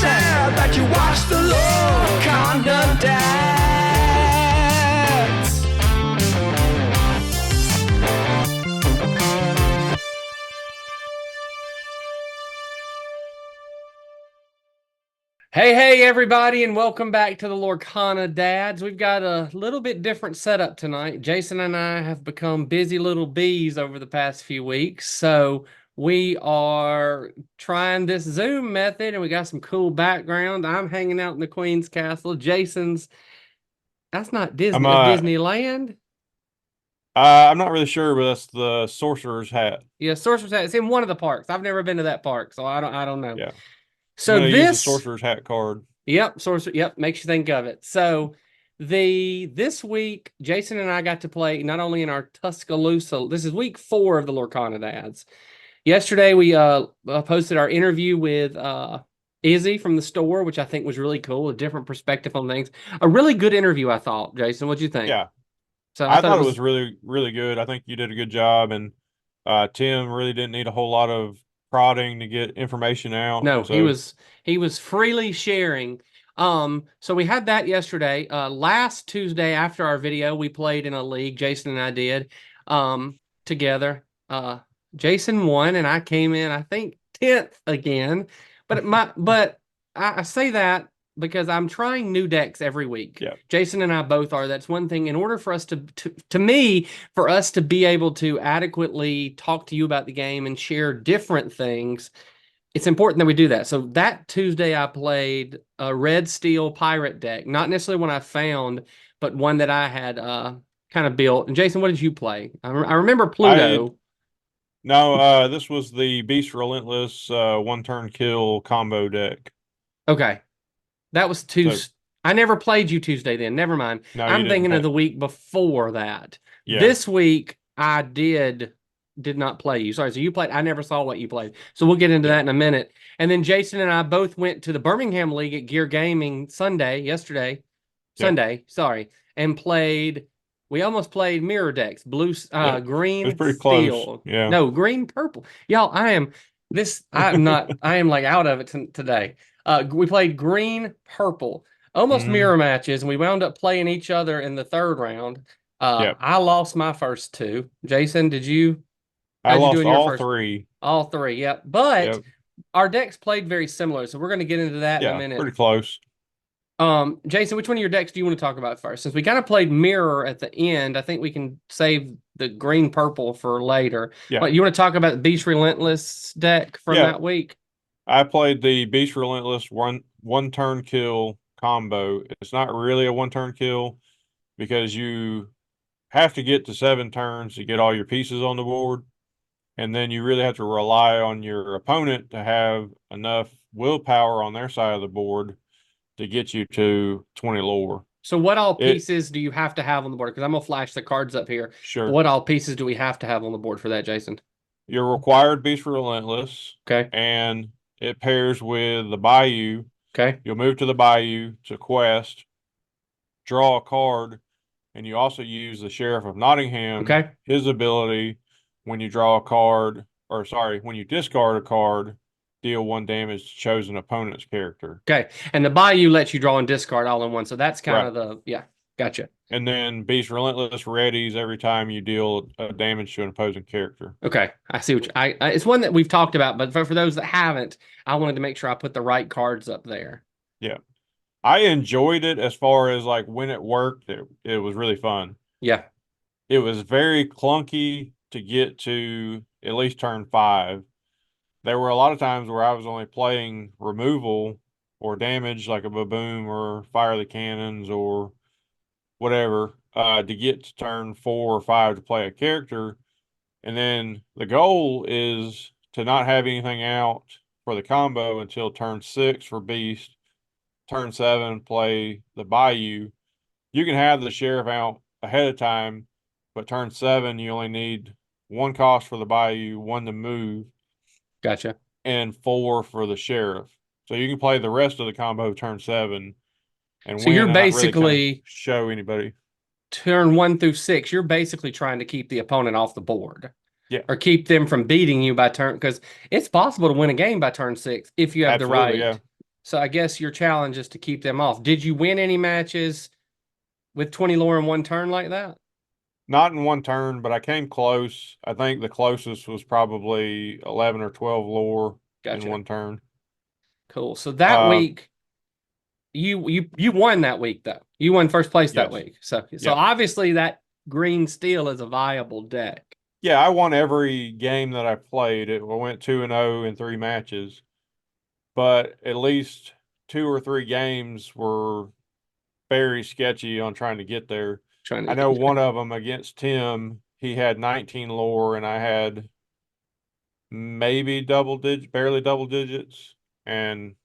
sad that you watch the Lorcana Dads. Hey, everybody, and welcome back to the Lorcana Dads. We've got a little bit different setup tonight. Jason and I have become busy little bees over the past few weeks, so we are trying this Zoom method, and we got some cool background. I'm hanging out in the Queen's Castle. That's not I'm Disney, that's uh Disneyland. I'm not really sure, but that's the sorcerer's hat. Yeah, Sorcerer's Hat. It's in one of the parks. I've never been to that park, so I don't know. Yeah. I'm So gonna use the this sorcerer's hat card. Yep, sorcerer. Yep, makes you think of it. So this week, Jason and I got to play not only in our Tuscaloosa. This is week 4 of the Lorcana Dads. Yesterday we posted our interview with Izzy from the store, which I think was really cool, a different perspective on things. A really good interview, I thought. Jason, what'd you think? Yeah. So I I thought it thought it was was really, really good. I think you did a good job, and Tim really didn't need a whole lot of prodding to get information out. no, he So was freely sharing. So we had that yesterday. Last Tuesday after our video, we played in a league. Jason and I did together. Jason won, and I came in, I think, 10th again. But I say that because I'm trying new decks every week. yeah. Jason and I both are. That's one thing. In order for us to me, for us to be able to adequately talk to you about the game and share different things, it's important that we do that. So that Tuesday I played a red steel pirate deck, not necessarily one I found, but one that I had kind of built. And Jason, what did you play? I remember I Pluto. no, this was the Beast Relentless one turn kill combo deck. Okay, that was So Tuesday. I never played you Tuesday then. Never mind. no, you I'm didn't thinking of have the week before that. yeah. This week I did not play you. Sorry, so you played. I never saw what you played. So we'll get into Yeah. that in a minute. And then Jason and I both went to the Birmingham League at Gear Gaming yesterday, Yeah. Sunday, sorry, and played. We almost played mirror decks, Yeah. It was green, pretty close. steel. Yeah. No, green, purple. Y'all, I'm not, I am like out of it today. We played green, purple, almost hmm mirror matches, and we wound up playing each other in the third round. Yeah. I lost my first two. Jason, I how'd you do lost in your all first? three. All three, yep. But Yep. our decks played very similar, so we're going to get into that in a Yeah. minute. Pretty close. Jason, which one of your decks do you want to talk about first? Since we kind of played mirror at the end, I think we can save the green purple for later. Yeah. What, you want to talk about the Beast Relentless deck from Yeah. that week? I played the Beast Relentless one turn kill combo. It's not really a one turn kill because you have to get to 7 turns to get all your pieces on the board. And then you really have to rely on your opponent to have enough willpower on their side of the board to get you to 20 lore. So what all It pieces do you have to have on the board? Because I'm gonna flash the cards up here. But sure. what all pieces do we have to have on the board for that, Jason? You're required Beast Relentless, Okay. and it pairs with the Bayou. Okay. You'll move to the Bayou to quest, draw a card, and you also use the Sheriff of Nottingham, Okay. his ability when you draw a card, or sorry, when you discard a card, deal 1 damage to chosen opponent's character. Okay. And the Bayou lets you draw and discard all in one. So that's kind Right. of yeah, gotcha. And then Beast Relentless readies every time you deal damage to an opposing character. Okay. I see it's one that we've talked about, but for those that haven't, I wanted to make sure I put the right cards up there. Yeah. I enjoyed it as far as like when it worked, it was really fun. Yeah. It was very clunky to get to at least turn 5. There were a lot of times where I was only playing removal or damage like a baboon or fire the cannons or whatever to get to turn 4 or 5 to play a character. And then the goal is to not have anything out for the combo until turn 6 for Beast, turn 7 play the Bayou. You can have the Sheriff out ahead of time, but turn 7 you only need 1 cost for the Bayou, 1 to move, Gotcha. and 4 for the Sheriff. So you can play the rest of the combo turn 7 and So win you're and not really kind of basically show anybody. turn 1 through 6, you're basically trying to keep the opponent off the board Yeah, or keep them from beating you by turn, because it's possible to win a game by turn 6 if you have the absolutely. right Yeah. So I guess your challenge is to keep them off. Did you win any matches with 20 lore in one turn like that? Not in one turn, but I came close. I think the closest was probably 11 or 12 lore in Gotcha. one turn. Cool. So that Uh, week, you won that week though. You won first place that yes. week. So Yep. obviously that green steel is a viable deck. Yeah, I won every game that I played. I went 2-0 in 3 matches, but at least 2 or 3 games were very sketchy on trying to get there. Trying to I know get one of them against Tim, he had 19 lore and I had maybe barely double digits, and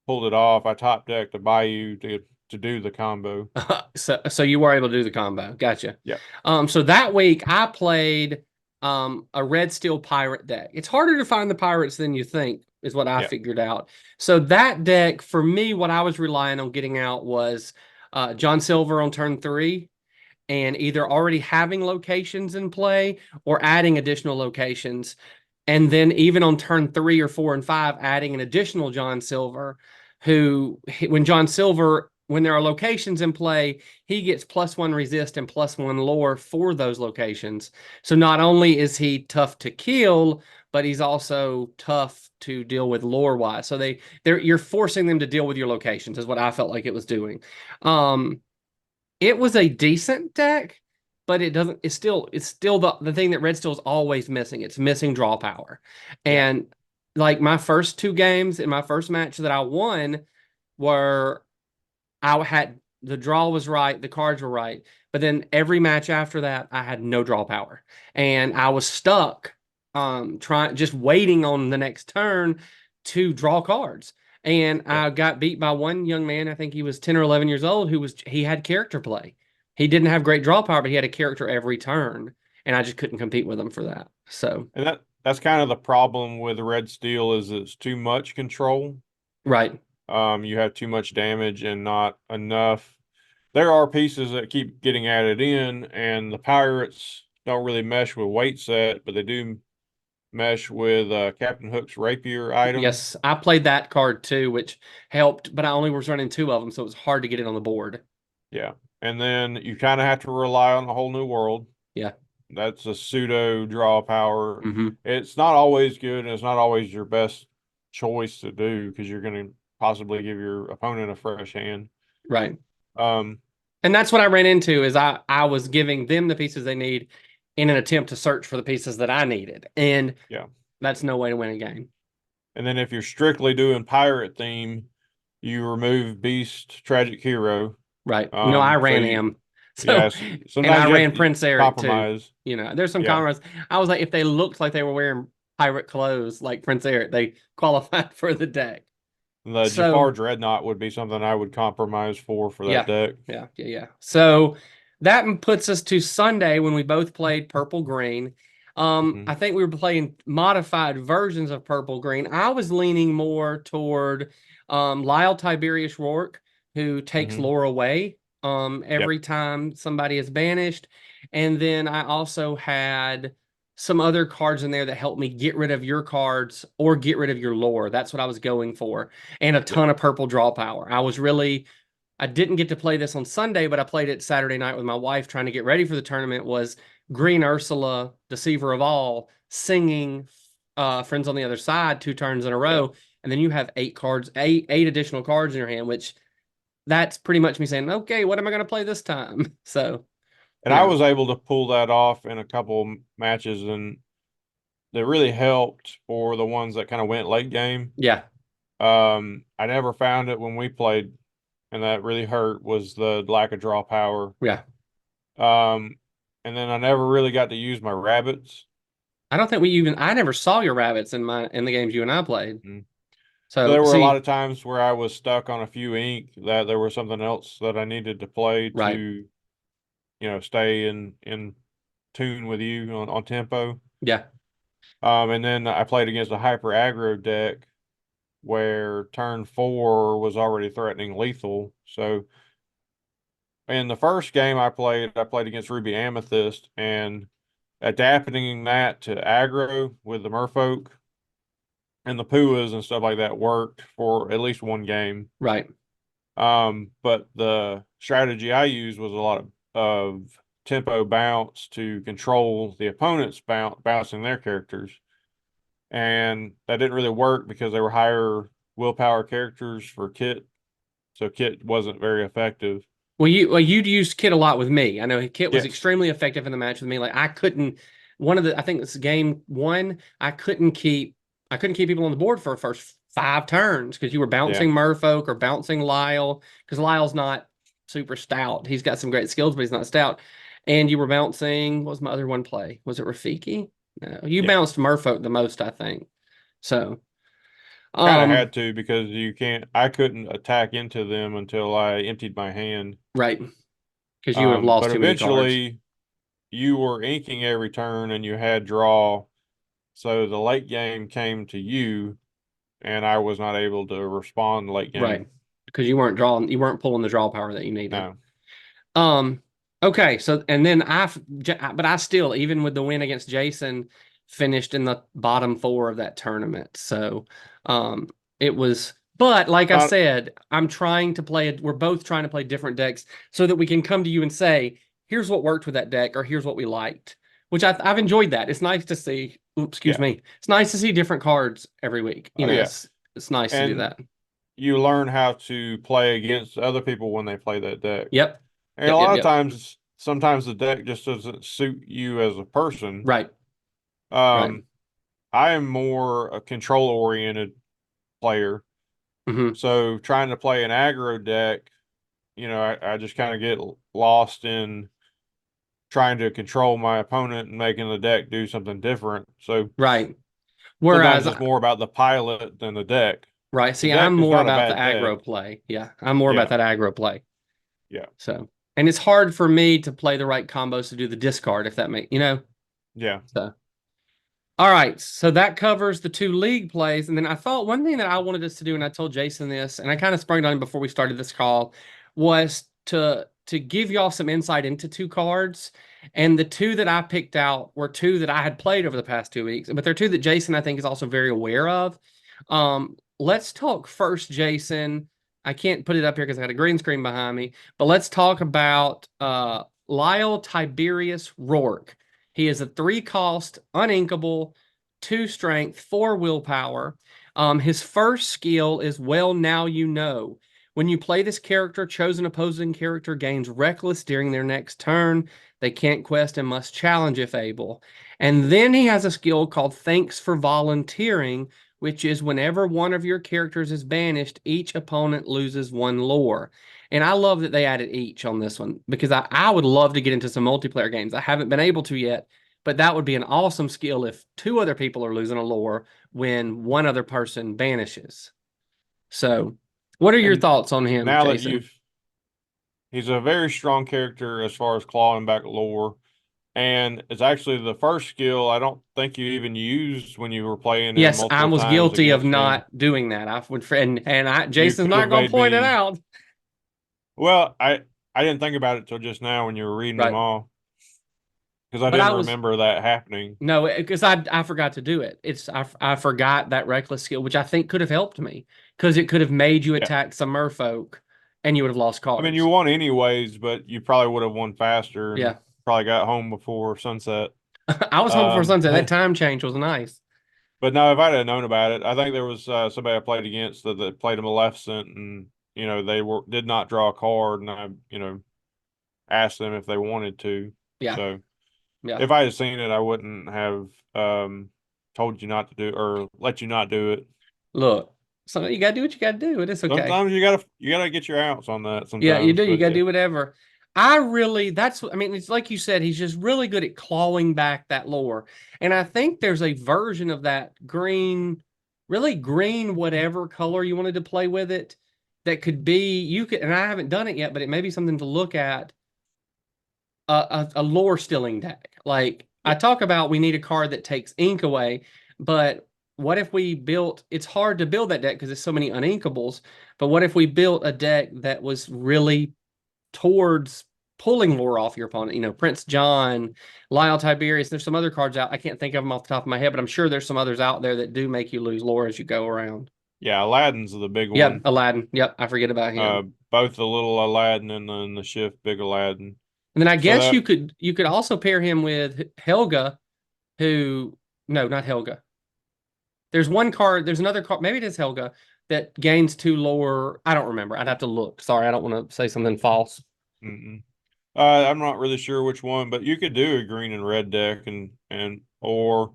pulled it off. I top decked a Bayou to do the combo. so you were able to do the combo. Gotcha. Yeah, So that week I played a red steel pirate deck. It's harder to find the pirates than you think, is what I yeah, figured out. So that deck, for me, what I was relying on getting out was John Silver on turn 3, and either already having locations in play or adding additional locations. And then even on turn 3 or 4 and 5, adding an additional John Silver, who, when John Silver, when there are locations in play, he gets +1 resist and +1 lore for those locations. So not only is he tough to kill, but he's also tough to deal with lore wise. So you're forcing them to deal with your locations, is what I felt like it was doing. It was a decent deck, but it doesn't, it's still the thing that Red Steel is always missing. It's missing draw power. yeah, And like my first 2 games in my first match that I won were, I had, the draw was right, the cards were right, but then every match after that I had no draw power. And I was stuck trying, just waiting on the next turn to draw cards. And yeah. I got beat by one young man, I think he was 10 or 11 years old, he had character play. He didn't have great draw power, but he had a character every turn, and I just couldn't compete with him for that. So, And that's kind of the problem with the red steel is it's too much control. right. You have too much damage and not enough. There are pieces that keep getting added in, and the pirates don't really mesh with weight set, but they do mesh with Captain Hook's rapier item. Yes, I played that card too, which helped, but I only was running 2 of them, so it was hard to get it on the board. Yeah. And then you kind of have to rely on a whole new world. Yeah. That's a pseudo draw power. Hmm. It's not always good, and it's not always your best choice to do because you're going to possibly give your opponent a fresh hand. Right. Um, And that's what I ran into, is I was giving them the pieces they need in an attempt to search for the pieces that I needed. And yeah. that's no way to win a game. And then if you're strictly doing pirate theme, you remove Beast Tragic Hero. Right. No, I So ran him. yeah, So, and I sometimes you have ran to Prince Eric too. compromise. There's some Yeah. comrades. I was like, if they looked like they were wearing pirate clothes like Prince Eric, they qualified for the deck. The Jafar So, Dreadnought would be something I would compromise for that yeah, deck. yeah. So that puts us to Sunday when we both played purple green. Hmm. I think we were playing modified versions of purple green. I was leaning more toward Lyle Tiberius Rourke, who takes Hmm. lore away Yep. every time somebody is banished. And then I also had some other cards in there that helped me get rid of your cards or get rid of your lore. That's what I was going for. And a Yep. ton of purple draw power. I didn't get to play this on Sunday, but I played it Saturday night with my wife trying to get ready for the tournament. Was Green Ursula, Deceiver of All, singing Friends on the Other Side 2 turns in a Yep. row. And then you have 8 cards, eight additional cards in your hand, which that's pretty much me saying, okay, what am I going to play this time? So, And you I know, was able to pull that off in a couple matches, and that really helped for the ones that kind of went late game. yeah, I never found it when we played, and that really hurt was the lack of draw power. yeah. Um, and then I never really got to use my rabbits. I never saw your rabbits in the games you and I played. Mm. So So, there were a lot see, of times where I was stuck on a few ink that there was something else that I needed to play right. to, stay in tune with you on tempo. Yeah, And then I played against a hyper aggro deck where turn 4 was already threatening lethal. So in the first game I played against Ruby Amethyst, and adapting that to aggro with the Merfolk and the Puas and stuff like that worked for at least one game. Right. But the strategy I used was a lot of tempo bounce to control the opponent's bouncing their characters. And that didn't really work because they were higher willpower characters for Kit. So Kit wasn't very effective. Well, you'd used Kit a lot with me. I know Kit was Yes. extremely effective in the match with me. Like I couldn't I think it's game one, I couldn't keep people on the board for the first 5 turns because you were Yeah. bouncing Merfolk or bouncing Lyle, because Lyle's not super stout. He's got some great skills, but he's not stout. And you were bouncing, what was my other one play? Was it Rafiki? No, you Yeah. bounced Merfolk the most, I think. So Kind of had to because I couldn't attack into them until I emptied my hand. right. Because you would have lost But too many cards. eventually you were inking every turn and you had draw. So the late game came to you and I was not able to respond late game. Right. Because you weren't pulling the draw power that you needed. No. Okay, so and then but I still, even with the win against Jason, finished in the bottom 4 of that tournament. So it was, but like I Not, said, we're both trying to play different decks so that we can come to you and say, here's what worked with that deck, or here's what we liked. Which I've enjoyed that. It's nice to see, excuse yeah. me. It's nice to see different cards every week. Oh, yeah. It's nice to do And that. you learn how to play against other people when they play that deck. Yep. And a lot of times, sometimes the deck just doesn't suit you as a person. Right. Right. I am more a control-oriented player. Mm-hmm. So trying to play an aggro deck, I just kind of get lost in trying to control my opponent and making the deck do something different. So right. Whereas Whereas sometimes it's more about the pilot than the deck. right. The See, deck I'm is more not a about the bad aggro deck. play. Yeah. I'm more about Yeah. that aggro play. Yeah. So, and it's hard for me to play the right combos to do the discard, if that makes, Yeah. so. All right. So that covers the 2 league plays. And then I thought one thing that I wanted us to do, and I told Jason this, and I kind of sprung on him before we started this call, was to give y'all some insight into 2 cards. And the 2 that I picked out were 2 that I had played over the past 2 weeks, but they're 2 that Jason, I think, is also very aware of. Let's talk first, Jason. I can't put it up here because I got a green screen behind me, but let's talk about Lyle Tiberius Rourke. He is a 3-cost, uninkable, 2 strength, 4 willpower. His first skill is Well Now You Know. When you play this character, chosen opposing character gains reckless during their next turn. They can't quest and must challenge if able. And then he has a skill called Thanks for Volunteering, which is whenever one of your characters is banished, each opponent loses 1 lore. And I love that they added each on this one because I would love to get into some multiplayer games. I haven't been able to yet, but that would be an awesome skill if 2 other people are losing a lore when 1 other person banishes. So, what are your And thoughts on him, now that Jason? he's a very strong character as far as clawing back lore. And it's actually the first skill I don't think you even used when you were playing him Yes, I multiple was times guilty of against me. not doing that. I would, You Jason's could not have going to made point it me. out. Well, I didn't think about it till just now when you were reading them Right. all because I But I didn't was remember that happening. no, because I forgot to do it. I forgot that reckless skill, which I think could have helped me because it could have made you Yeah. attack some merfolk, and you would have lost I mean, you cards. won anyways, but you probably would have won faster and Yeah, probably got home before sunset. I was home before sunset. That But time change was nice. no, if I'd have known about it, I think there was somebody I played against that played a Maleficent, and they did not draw a card, and I asked them if they wanted to. Yeah, So yeah. if I had seen it, I wouldn't have told you not to do or let you not do it. Look, so you gotta do what you gotta do. It is okay. Sometimes you gotta get your outs on that Yeah, you sometimes, do. You but gotta yeah, do whatever. I mean, it's like you said, he's just really good at clawing back that lore. And I think there's a version of that green, really green, whatever color you wanted to play with it, that could be, and I haven't done it yet, but it may be something to look at, a lore stealing deck. Like I yeah, talk about, we need a card that takes ink away, but what if we built, it's hard to build that deck because there's so many uninkables, but what if we built a deck that was really towards pulling lore off your opponent. You know, Prince John, Lyle Tiberius. There's some other cards out. I can't think of them off the top of my head, but I'm sure there's some others out there that do make you lose lore as you go around. Yeah, Aladdin's the big Yep, one. Aladdin. Yep, I forget about him. Both the little Aladdin and then the shift big Aladdin. And then I So guess that you could also pair him with Helga, who no, not Helga. There's one card, there's another card, maybe it is Helga, that gains 2 lore. I don't remember. I'd have to look. Sorry, I don't want to say something false. mm-mm. I'm not really sure which one, but you could do a green and red deck and or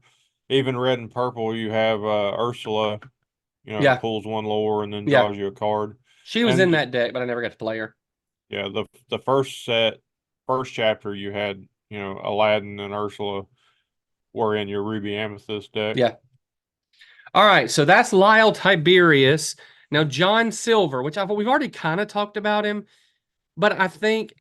even red and purple. You have Ursula, that Yeah, pulls 1 lore and then yeah. draws you a card. She was in And that deck, but I never got to play her. yeah, the first chapter you had, Aladdin and Ursula were in your Ruby Amethyst deck. Yeah. All right, so that's Lyle Tiberius. Now John Silver, which we've already kind of talked about him, but I think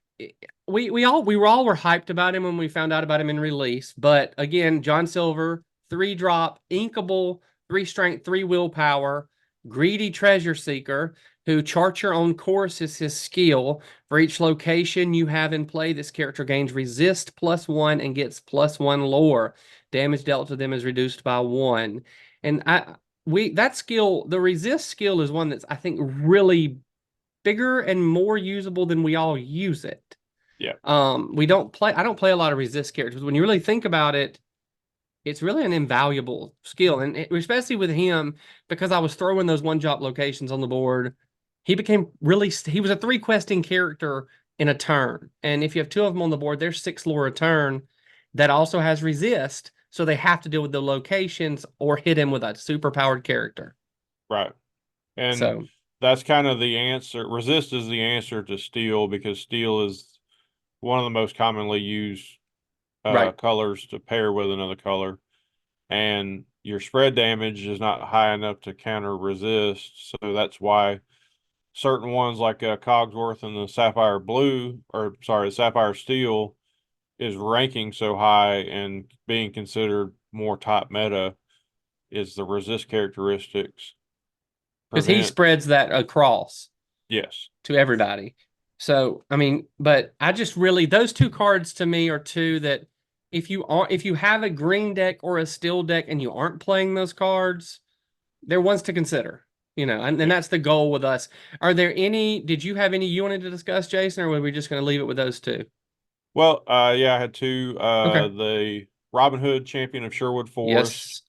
we all were hyped about him when we found out about him in release. But again, John Silver, 3-drop, inkable, 3 strength, 3 willpower, greedy treasure seeker, who chart your own course is his skill. For each location you have in play, this character gains resist +1 and gets +1 lore. Damage dealt to them is reduced by 1. And that skill, the resist skill, is one that's I think really bigger and more usable than we all use it. Yeah. I don't play a lot of resist characters. When you really think about it, it's really an invaluable skill. And especially with him, because I was throwing those 1-drop locations on the board, he was a 3 questing character in a turn. And if you have 2 of them on the board, there's 6 lore a turn that also has resist. So they have to deal with the locations or hit him with a super powered character. Right. And So that's kind of the answer. Resist is the answer to steel because steel is one of the most commonly used right. colors to pair with another color. And your spread damage is not high enough to counter resist. So that's why certain ones like Cogsworth and the Sapphire Blue, or sorry, the Sapphire Steel is ranking so high and being considered more top meta is the resist characteristics Because he prevent. spreads that across Yes. to everybody. So, I mean, but I just really, those 2 cards to me are 2 that if you have a green deck or a steel deck and you aren't playing those cards, they're ones to consider, and Yeah. that's the goal with us. Did you have any you wanted to discuss, Jason, or were we just going to leave it with those 2? Well, yeah, I had 2, Okay. the Robin Hood Champion of Sherwood Forest, Yes.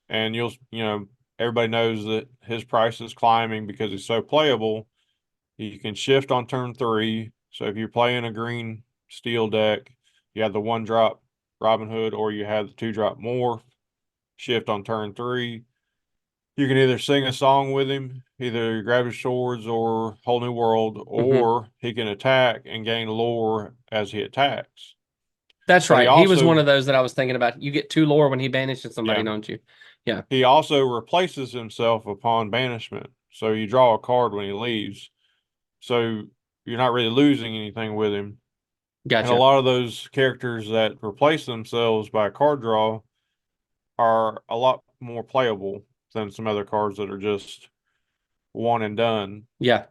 and everybody knows that his price is climbing because he's so playable. You can shift on turn 3. So if you're playing a green steel deck, you have the 1-drop Robin Hood, or you have the 2-drop Morph, shift on turn 3. You can either sing a song with him, either grab his swords or Whole New World, Hmm. or he can attack and gain lore as he attacks. That's But right. He was one of those that I was thinking about. You get 2 lore when he banishes somebody, yeah, don't you? Yeah. he also replaces himself upon banishment. So you draw a card when he leaves. So you're not really losing anything with him. And a Gotcha. lot of those characters that replace themselves by a card draw are a lot more playable than some other cards that are just one and done. Yeah.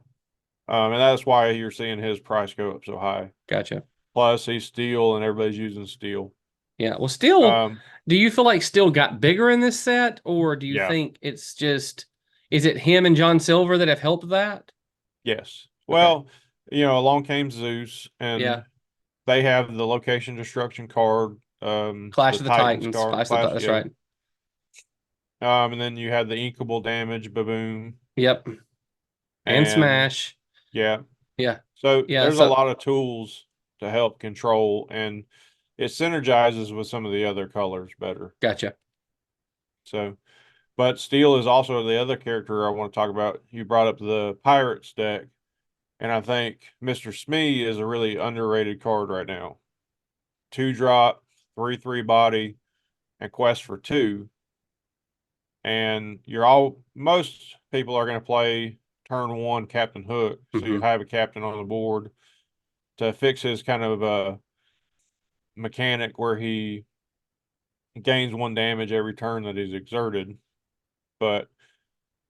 And that's why you're seeing his price go up so high. Gotcha. Plus, he's steel and everybody's using steel. Yeah. Well, still, Um, do you feel like Steel got bigger in this set, or do you yeah, think is it him and John Silver that have helped that? yes. Okay. Well, along came Zeus, Yeah. and they have the location destruction card, Clash the of the Titans Titans. card, That's right. and then you had the inkable damage, Baboom, Yep. And and Smash. yeah. Yeah. So Yeah. there's a So lot of tools to help control, and it synergizes with some of the other colors better. gotcha. So, but Steel is also the other character I want to talk about. You brought up the Pirates deck, and I think Mr. Smee is a really underrated card right now. 2-drop, 3/3 body, and quest for 2. And most people are going to play turn 1 Captain Hook. So you Hmm. have a captain on the board to fix his kind of mechanic where he gains 1 damage every turn that he's exerted. But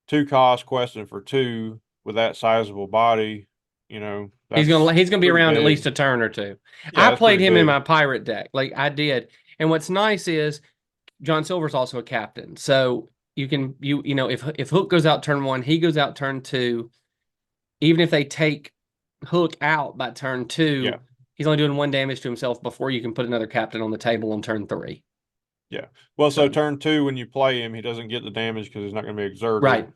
2 cost questing for 2 with that sizable body you know, He's gonna be pretty around at big. least a turn or two. Yeah, I that's played pretty him in big. my pirate deck, like I did. And what's nice is John Silver's also a captain, so you can you know if Hook goes out turn 1, he goes out turn 2. Even if they take Hook out by turn 2, Yeah. he's only doing 1 damage to himself before you can put another captain on the table on turn 3. Yeah. Well, so So turn 2, when you play him, he doesn't get the damage because he's not going to be exerted. right,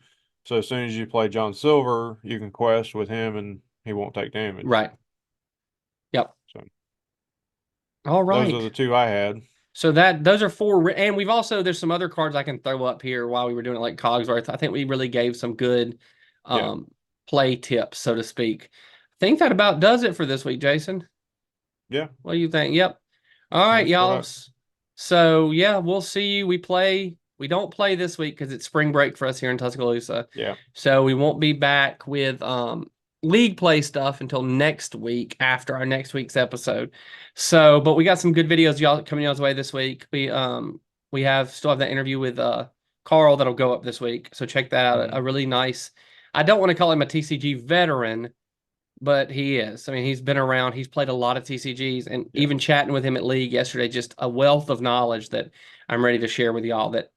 So as soon as you play John Silver, you can quest with him and he won't take damage. right, yep. So All those are the right. 2 I had. So those are 4, and we've also there's some other cards I can throw up here while we were doing it, like Cogsworth. I think we really gave some good Yeah. play tips, so to speak. I think that about does it for this week, Jason. Yeah. What do you think? Yep. All right, That's what y'all. So yeah, we'll see you. We don't play this week because it's spring break for us here in Tuscaloosa. Yeah. So we won't be back with league play stuff until next week after our next week's episode. So, but we got some good videos y'all coming y'all's way this week. We still have that interview with Carl that'll go up this week. So check that out. Mhm. A really nice. I don't want to call him a TCG veteran, but he is. I mean, he's been around. He's played a lot of TCGs, and Yeah. even chatting with him at League yesterday, just a wealth of knowledge that I'm ready to share with y'all. That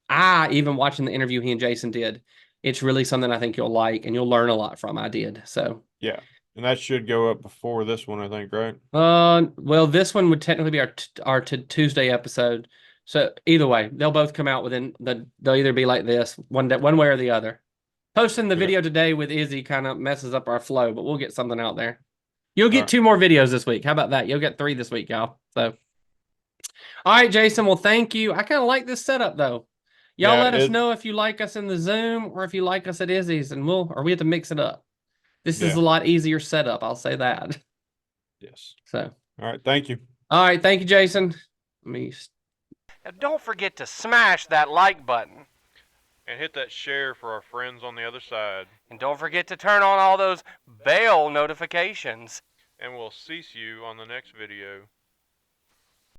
even watching the interview he and Jason did, it's really something I think you'll like and you'll learn a lot from. I did. So, Yeah. And that should go up before this one, I think, right? well, this one would technically be our Tuesday episode. So either way, they'll both come out they'll either be like this one way or the other. Posting the Okay. video today with Izzy kind of messes up our flow, but we'll get something out there. You'll All get right. 2 more videos this week. How about that? You'll get 3 this week, y'all. So, all right, Jason. Well, thank you. I kind of like this setup though. Y'all Yeah, let us know if you like us in the Zoom or if you like us at Izzy's, and we have to mix it up. This is yeah. a lot easier setup. I'll say that. Yes. So, All right. Thank you. all right. Thank you, Jason. Let me. Now don't forget to smash that like button. And hit that share for our friends on the other side. And don't forget to turn on all those bell notifications. And we'll see you on the next video.